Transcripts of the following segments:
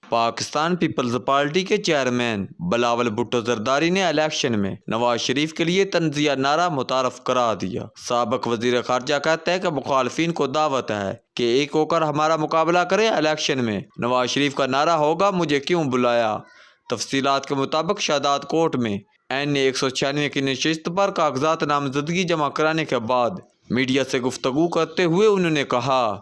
Pakistan Peoples party کے chairman Bilawal Bhutto Zardari نے election میں نواز شریف کے لیے تنزیہ نعرہ متعارف کرا دیا۔ سابق وزیر خارجہ کہتے ہیں کہ مخالفین کو دعوت ہے کہ ایک ہو کر ہمارا مقابلہ کریں، الیکشن میں نواز شریف کا نعرہ ہوگا مجھے کیوں بلایا۔ تفصیلات کے مطابق شاداد کوٹ میں NA 196 کی نشست پر کاغذات نامزدگی جمع کرانے کے بعد میڈیا سے گفتگو کرتے ہوئے انہوں نے کہا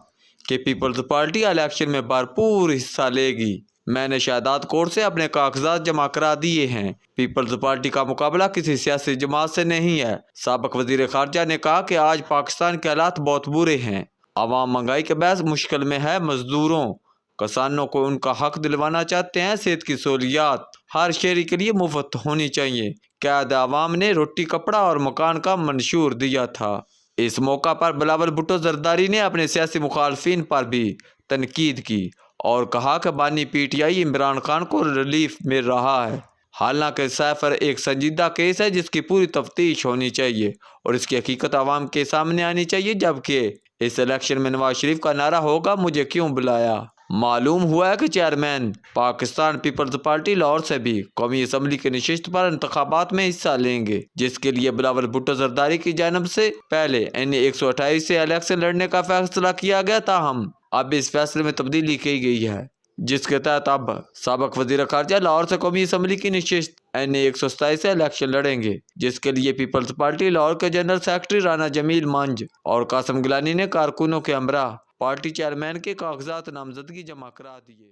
کہ پیپلز پارٹی الیکشن میں بھرپور حصہ لے گی۔ میں نے شاداد کوٹ سے اپنے کاغذات جمع کرا دیے ہیں۔ پیپلز پارٹی کا مقابلہ کسی سیاسی جماعت سے نہیں ہے۔ سابق وزیر خارجہ نے کہا کہ آج پاکستان کے حالات بہت برے ہیں۔ عوام مہنگائی کے باعث مشکل میں ہے، مزدوروں کسانوں کو ان کا حق دلوانا چاہتے ہیں۔ صحت کی سہولیات ہر شہری کے لیے مفت ہونی چاہیے۔ قائد عوام نے روٹی کپڑا اور مکان کا منشور دیا تھا۔ اس موقع پر بلاول بھٹو زرداری نے اپنے سیاسی مخالفین پر بھی تنقید کی اور کہا کہ بانی PTI عمران خان کو ریلیف مل رہا ہے، حالانکہ سائفر ایک سنجیدہ کیس ہے جس کی پوری تفتیش ہونی چاہیے اور اس کی حقیقت عوام کے سامنے آنی چاہیے۔ جبکہ اس الیکشن میں نواز شریف کا نعرہ ہوگا مجھے کیوں بلایا۔ معلوم ہوا ہے کہ چیئرمین پاکستان پیپلز پارٹی لاہور سے بھی قومی اسمبلی کی نشست پر انتخابات میں حصہ لیں گے، جس کے لیے بلاول بھٹو زرداری کی جانب سے پہلے NA 128 سے الیکشن لڑنے کا فیصلہ کیا گیا، تاہم اب اس فیصلے میں تبدیلی کی گئی ہے، جس کے تحت اب سابق وزیر خارجہ لاہور سے قومی اسمبلی کی نشست NA 127 سے الیکشن لڑیں گے، جس کے لیے پیپلز پارٹی لاہور کے جنرل سیکرٹری رانا جمیل منج اور قاسم گیلانی نے کارکنوں کے ہمراہ پارٹی چیئرمین کے کاغذات نامزدگی جمع کرا دیے۔